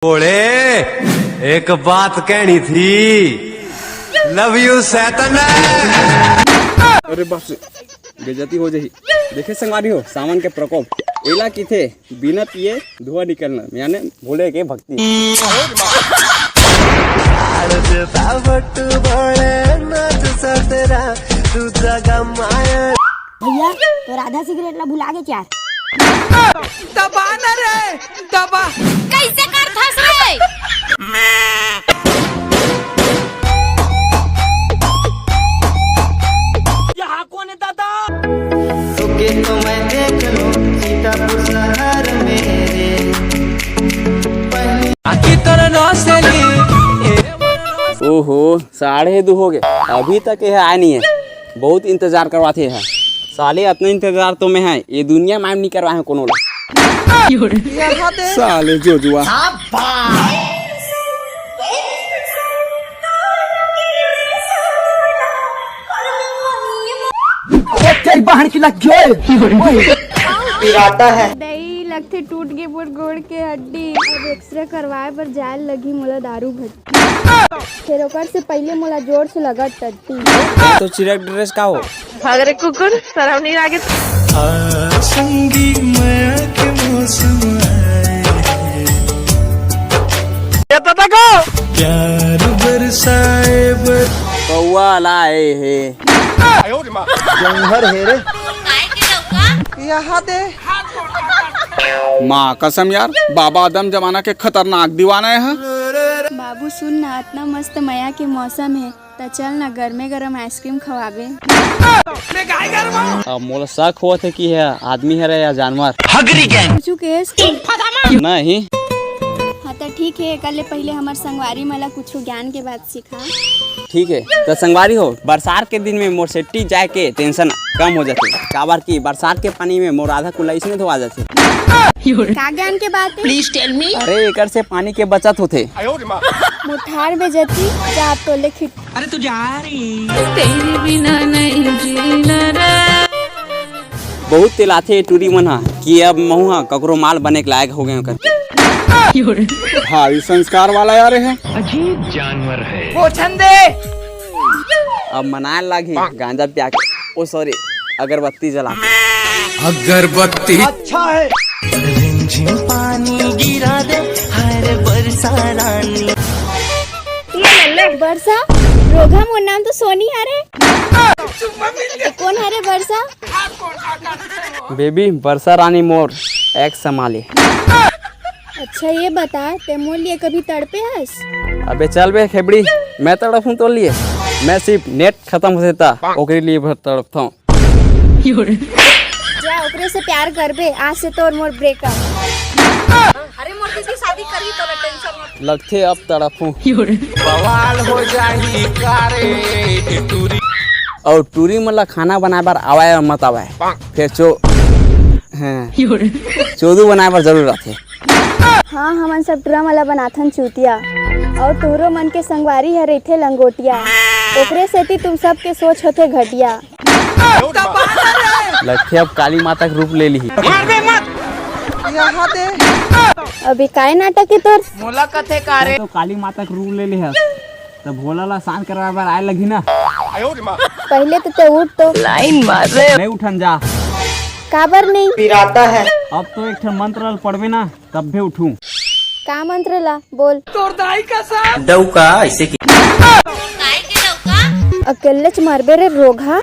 बोले एक बात कहनी थी, लव यू सैतन। अरे बाप रे, बेइज्जती हो जाही। देखे संगवारी हो, सावन के प्रकोप एला की थे, बिना पिए धुआं निकलना, यानी भोले के भक्ति। भैया तो राधा सिगरेट ला भुला के क्या दबा न रे दबा कैसे कर थस रे। यहाँ कौन है दादा? तो मैं देख लूं सीतापुर शहर मेरे आखी तर नौसेली। ओहो 2:30 हो गए, अभी तक यह आया नहीं है। बहुत इंतजार करवाते हैं साले, इतना इंतजार तो मैं है ये दुनिया में नहीं करवाए हैं कोनो साले जो जुआ। बहन की लग पिराता है। दही लगते टूट के पूर गोड़ के हड्डी। अब एक्सरे करवाए पर जाए लगी मोला दारू भट्टी। फिर ओकर से पहले मोला जोर से लगा टट्टी। तो चिरक ड्रेस का हो भागरे कुकुर शर्म नहीं लागे। संगी माया के मौसम प्यार बरसाए कौआ लाए है जंघर है रे। यहाँ दे माँ कसम यार, बाबा आदम जमाना के खतरनाक दीवाना है। बाबू सुन ना, इतना मस्त मया के मौसम है तो चल ना गर्मे गरम आइसक्रीम खवावे। अब मोला शक हुआ थे कि है आदमी है रे या जानवर। पूछू केस नहीं हाँ तो ठीक है, कल पहले हमार संगवारी मला कुछ ज्ञान के बात सिखा। ठीक है तो संगवारी हो, बरसात के दिन में मोर सेट्टी जाए के टेंशन कम हो जाते। काबर की बरसात के पानी में मोर आधा कुल्ला इसमें धोआ जाते। का ज्ञान के बात है? Please tell me. अरे एकर से पानी के बचत होते। मुठार में जती जा तो लिखित। अरे तू जा रही तेरे बिना नहीं जीना रे। बहुत तिलाथे टूरी मना कि अब महुआ ककरो माल बने के लायक हो गए करके। हाँ ये संस्कार वाला यार है। अजीब जानवर है। पोछन दे। अब मनाए लागी गांजा पिया के, ओ सॉरी अगरबत्ती जला के। अगरबत्ती अच्छा है। रिमझिम पानी गिरा दे हर बरसा रानी। बरसा रोगा मोर नाम तो सोनी हरे। कौन हरे बरसा? बेबी बरसा रानी मोर एक संभाले। अच्छा ये बता, ते मोर लिए कभी तड़पे हस? अबे चल बे खेबड़ी, मैं तड़पूं तो लिए, मैं सिर्फ नेट खत्म हो जाता ओकरे लिए भर तड़पता हूँ। जा ओकरे से प्यार करबे, आज से तोर मोर ब्रेकअप। अरे मोर किसी शादी करी तो टेंशन मत। लगते अब तड़पूं। बवाल हो जाही कारे टूरी। और टूरी मतलब खाना बनाए बार आवाए और मत आवाए, फिर चोदू बनाए बार जरूर आते। हाँ हमन सब टूरा मला बनाथन चूतिया, और तोरो मन के संगवारी है रेथे लंगोटिया। ओकरे सेती तुम सब के सोच होते घटिया। लगते अब काली माता का रूप ले ली। यहाँ दे अभी काय नाटक है तोर? मोला कथे कारे। तो काली माता का रूप ले ली है, तो भोला ला शांत करवाए बार आए लगी ना। पहले तो ते उठ तो। लाइन मार रहे। नहीं उठन जा, काबर नहीं? पिराता है। अब तो एक मंत्र पढ़वे ना तब भी उठूं। का मंत्र ला बोल? तोर दाई का साथ डौका ऐसे की अकेले मारबे रे रोगा।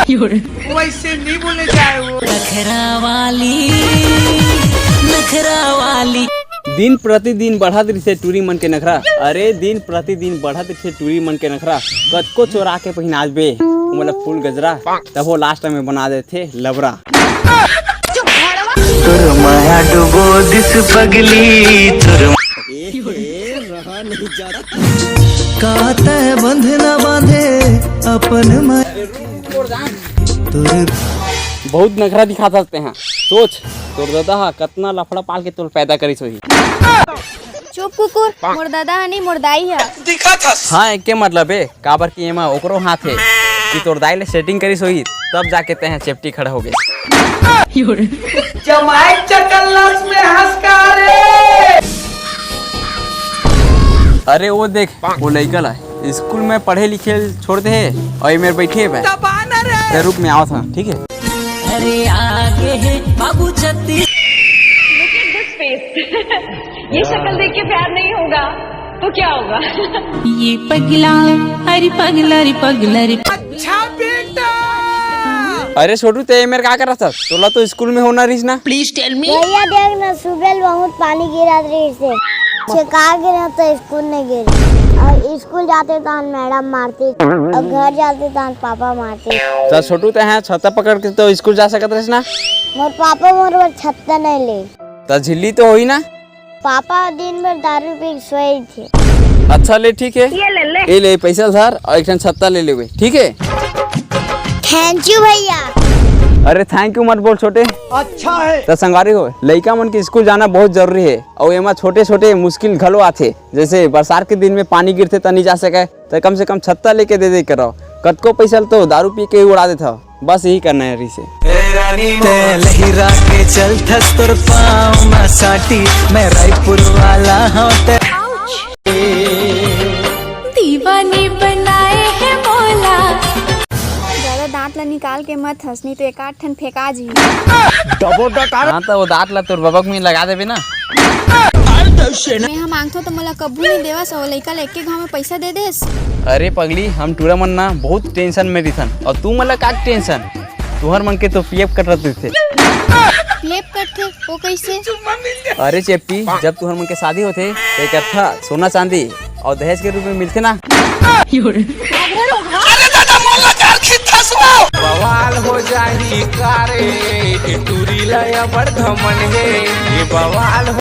वैसे नहीं बोले जाए वो। नखरा वाली दिन प्रतिदिन बढ़त रही टूरी मन के नखरा। अरे दिन प्रतिदिन बढ़त रही टूरी मन के नखरा। कतको चोरा के पहिनाज बे मतलब फूल गजरा, तब वो लास्ट में बना देते लबरा। तुर माया डुबो दिस पगली तुर कहता है बंध न बांधे अपन तुर। बहुत नखरा दिखा सकते हैं, सोच तोर दादा कितना लफड़ा पाल के तोर पैदा करी सोही। चुप कुकुर, मोर दादा हनी मोर दाई है। हाँ एक के मतलब है, काबर की एमा ओकरो हाथ है कि तोर दाई ले सेटिंग करी सोही, तब जाके ते हैं चेप्टी खड़ा हो गए। जमाई चकल्लस में हंसकारे। अरे वो देख वो लड़का है स्कूल में पढ़े लिखे छोड़ते हैं और ये मेरे बैठे है दबा न रे। रुक में आओ था ठीक है। अरे आगे है बाबू छत्तीस। ये शक्ल देख के प्यार नहीं होगा तो क्या होगा? ये पगला हरी पगला रे पगला रे। अच्छा बेटा। अरे छोटू ते मेरे क्या कर रहा था तोला तो स्कूल में होना रही ना। Please tell me. भैया देख ना सुबह बहुत पानी गिरा रही से छिका गिरा तो स्कूल नहीं गिरी और स्कूल जाते तो मैडम मारती और घर जाते तो पापा मारते। तो छोटू ते हैं छत्ता पकड़ के तो स्कूल जा सकत रही ना। मोर पापा मोर छत्ता नहीं ले। तो झिल्ली तो हुई ना। पापा दिन भर दारू पी सोए थे। अच्छा ले ठीक है ये ले पैसा धर और एक छत्ता ले ले ठीक है। थैंक यू भैया। अरे थैंक यू मत बोल छोटे। अच्छा है तो संगारी हो लड़का मन के स्कूल जाना बहुत जरूरी है और एमा छोटे छोटे मुश्किल घलो आते जैसे बरसात के दिन में पानी गिरते तो नहीं जा सके तो कम से कम छत्ता लेके दे करो कतको पैसा तो दारू पी के उड़ा देता बस यही करना है रिसे। लहिरा के चल थक तोर पाँव में साटी मैं रायपुर वाला हूँ दीवाने बनाए हैं मौला। ज्यादा दांत ला निकाल के मत हंसनी तो एक आठ ठन फेंका जी। हाँ तो वो दांत ला तोर बबक में लगा देबे ना। मैं हम मांगतो तो मोला कब्बू नहीं देवस और लइका ला एक गांव में पैसा दे देस। अरे पगली हम टूरा मन ना बहुत टेंशन में रिथन और तू मला का टेंशन तुहर मन के तो पीएफ कट रहे थे। लेप करते वो कैसे? अरे चेप्टी जब तुहर मन के शादी होते तो इकट्ठा सोना चांदी और दहेज के रूप में मिलते ना। बवाल हो जाही कारे टूरी लया बड़ धमन है ये बवाल